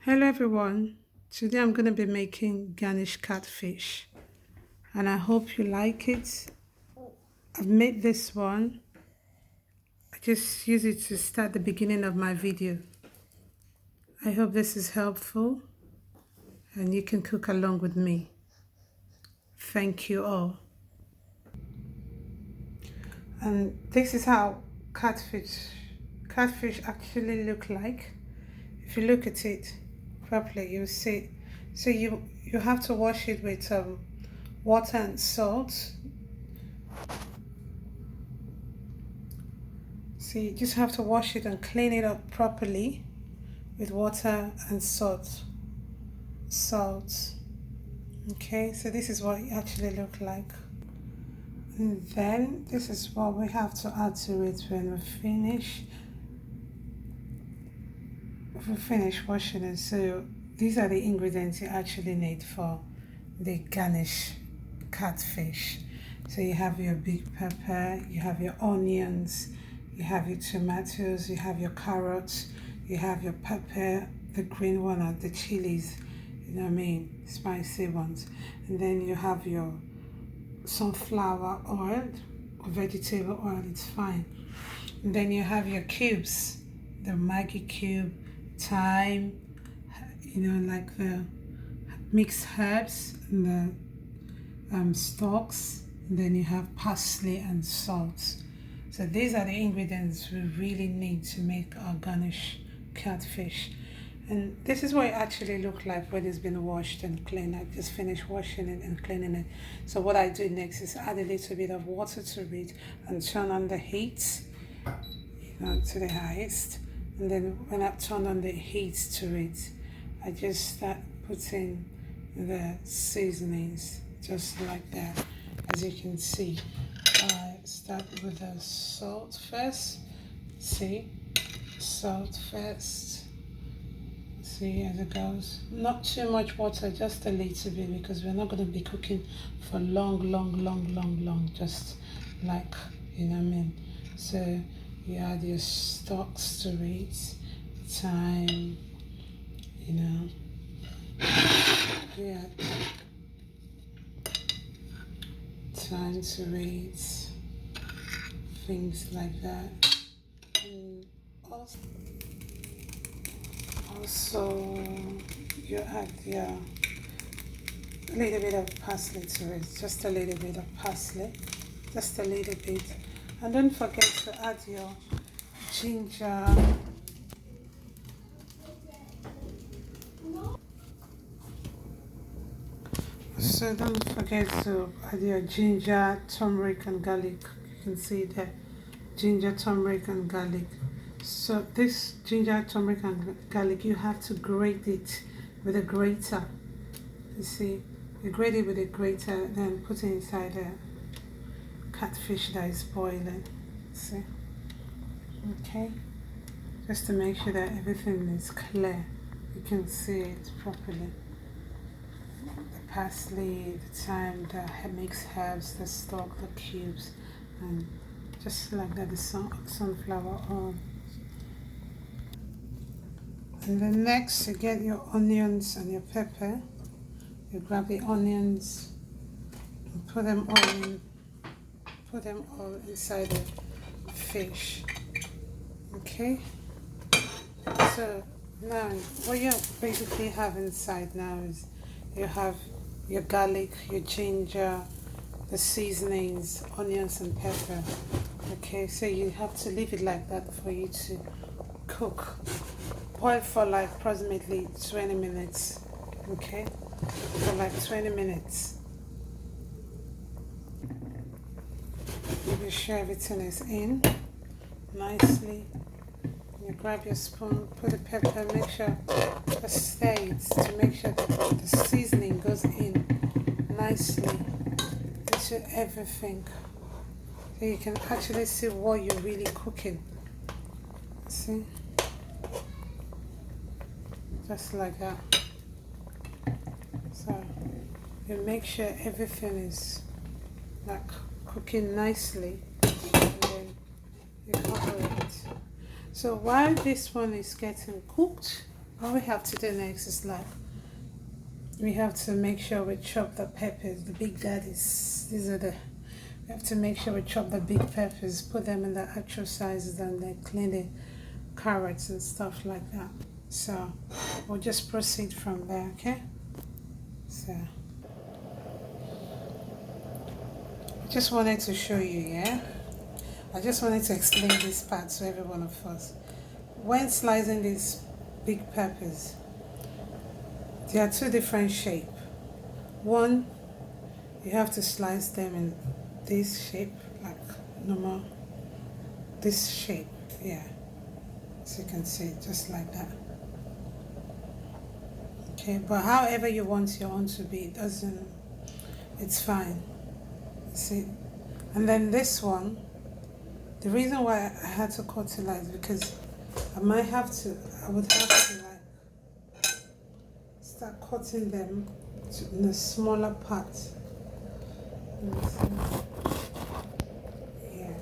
Hello everyone. Today I'm going to be making garnished catfish and I hope you like it. I've made this one. I just use it to start the beginning of my video. I hope this is helpful and you can cook along with me. Thank you all. And this is how catfish actually look like. If you look at it properly, you'll see. So you have to wash it with water and salt. So you just have to wash it and clean it up properly with water and salt. Okay, so this is what it actually look like. And then this is what we have to add to it when we finish. If we finish washing it. So these are the ingredients you actually need for the garnish catfish. So you have your big pepper, you have your onions, you have your tomatoes, you have your carrots, you have your pepper, the green one or the chilies, you know what I mean, spicy ones. And then you have your sunflower oil or vegetable oil, it's fine. And then you have your cubes, the Maggi cube, thyme, you know, like the mixed herbs and the stalks. And then you have parsley and salt. So these are the ingredients we really need to make our garnish catfish. And this is what it actually looked like when it's been washed and cleaned. I just finished washing it and cleaning it. So what I do next is add a little bit of water to it and turn on the heat, you know, to the highest. And then when I turn on the heat to it, I just start putting the seasonings just like that. As you can see, I start with the salt first. See, salt first. See as it goes. Not too much water, just a little bit, because we're not going to be cooking for long. Just like, you know what I mean. So you add your stalks to it, thyme, you know. Yeah. Time to read, things like that. And also you add your little bit of parsley to it, just a little bit of parsley, just a little bit. And don't forget to add your ginger. So don't forget to add your ginger, turmeric and garlic. You can see there, ginger, turmeric and garlic. So this ginger, turmeric and garlic, you have to grate it with a grater. You see, you grate it with a grater, then put it inside the catfish that is boiling. See, okay, just to make sure that everything is clear. You can see it properly. The parsley, the thyme, the mixed herbs, the stalk, the cubes, and just like that, the sunflower oil. And then next you get your onions and your pepper. You grab the onions and put them all inside the fish. Okay, so now what you basically have inside now is you have your garlic, your ginger, the seasonings, onions and pepper. Okay, so you have to leave it like that for you to cook. Boil for like approximately 20 minutes. Okay, for like 20 minutes. Make sure everything is in nicely. You grab your spoon, put the pepper, make sure the states to make sure that the seasoning goes in nicely into everything. So you can actually see what you're really cooking. See? Just like that. So you make sure everything is like cooking nicely, and then you cover it. So while this one is getting cooked, what we have to do next is like we have to make sure we chop the peppers, the big daddies. These are the we have to make sure we chop the big peppers, put them in the actual sizes, and then clean the carrots and stuff like that. So we'll just proceed from there, okay? So I just wanted to show you, yeah? I just wanted to explain this part to every one of us. When slicing these big peppers, there are two different shapes. One, you have to slice them in this shape, like normal, this shape, yeah. As you can see, just like that. Okay, but however you want your own to be, it's fine. See? And then this one, the reason why I had to cut it like because I would have to like start cutting them in a smaller part. Yeah.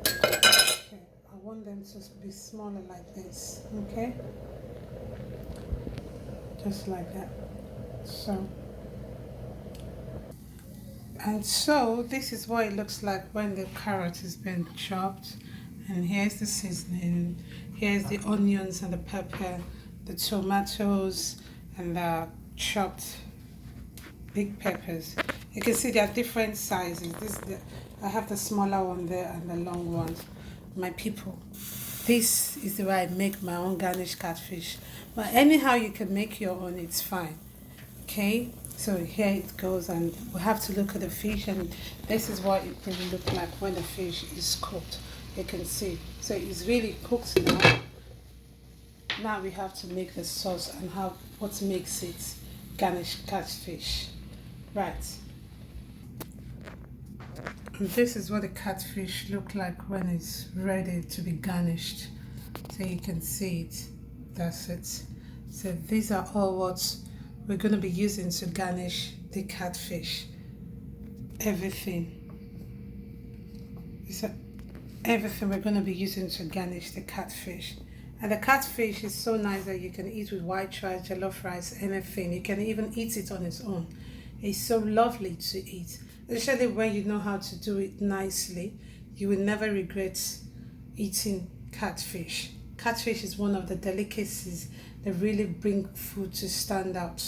Okay. I want them to be smaller like this. Okay. Just like that. So this is what it looks like when the carrot has been chopped, and here's the seasoning, here's the onions and the pepper, the tomatoes and the chopped big peppers. You can see they are different sizes. I have the smaller one there and the long one. My people, this is the way I make my own garnished catfish, but anyhow you can make your own, it's fine. Okay, so here it goes, and we have to look at the fish, and this is what it will look like when the fish is cooked. You can see, so it's really cooked now. Now we have to make the sauce and what makes it garnished catfish, right? And this is what the catfish look like when it's ready to be garnished. So you can see it. That's it. So these are all what we're going to be using to garnish the catfish. Everything. Everything we're going to be using to garnish the catfish. And the catfish is so nice that you can eat with white rice, jollof rice, anything. You can even eat it on its own. It's so lovely to eat. Especially when you know how to do it nicely. You will never regret eating catfish. Catfish is one of the delicacies that really bring food to stand out,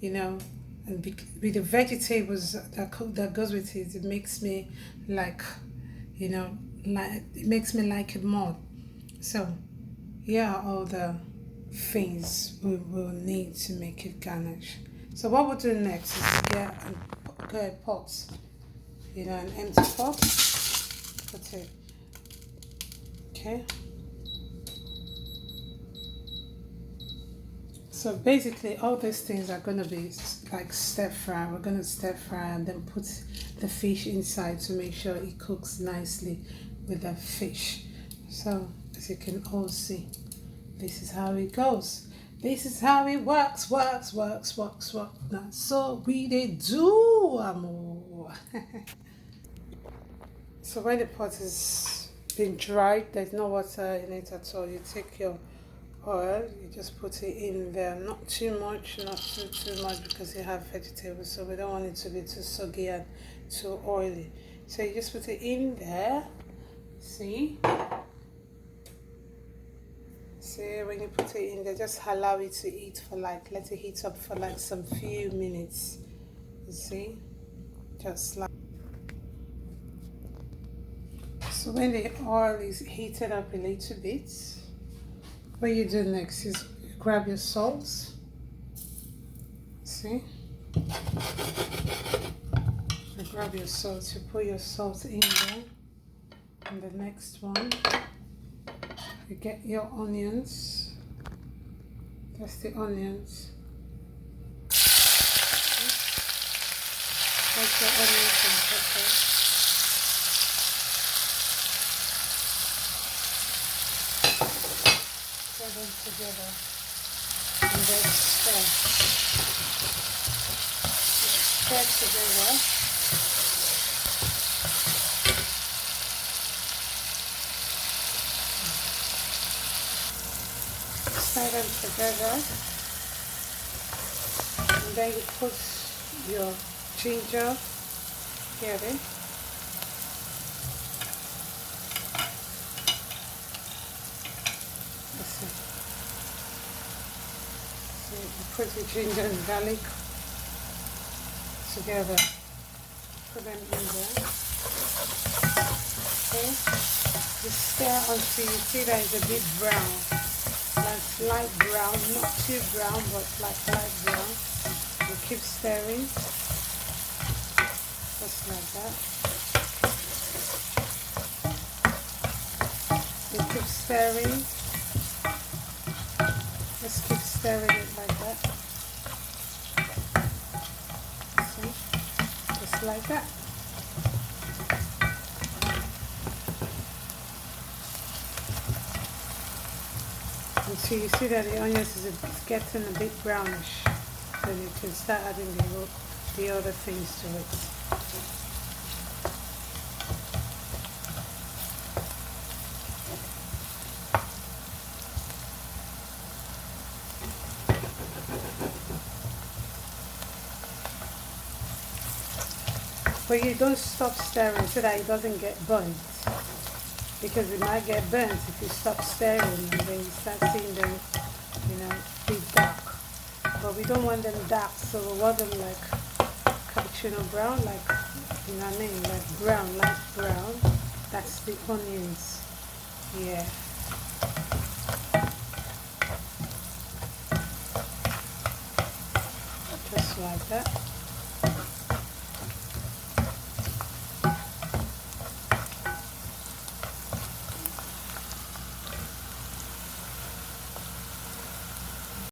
you know, and with the vegetables that goes with it, it makes me like, you know, it makes me like it more. So here are all the things we will need to make it garnish. So what we'll do next is get a pot, you know, an empty pot, put it, okay. So basically all these things are going to be like stir fry. We're going to stir fry and then put the fish inside to make sure it cooks nicely with the fish. So as you can all see, this is how it goes. This is how it works. That's so we they do, amor. So when the pot is been dried, there's no water in it at all. You take your oil, you just put it in there, not too much, not too much, because you have vegetables, so we don't want it to be too soggy and too oily. So you just put it in there. See when you put it in there, just allow it to eat for like, let it heat up for like some few minutes. You see, just like so. When the oil is heated up a little bit, what you do next is you grab your salt. See, you grab your salt, you put your salt in there. And the next one, you get your onions. That's the onions. That's the onions and pepper. Put them together and then stir. Stir together. stir them together, and then you put your ginger here. So you put your ginger and garlic together. Put them in there. Okay. You stir until you see that it's a bit brown, like light brown, not too brown, but like light brown. You keep stirring, just like that. You keep stirring. Just keep stirring it like that. See? Just like that. Until you see that the onions is getting a bit brownish, then you can start adding the other things to it. But you don't stop stirring so that it doesn't get burnt, because it might get burnt if you stop stirring and then you start seeing them, be dark. But we don't want them dark, so we want them like cappuccino brown, like, like brown, light brown. That's the onions. Yeah. Just like that.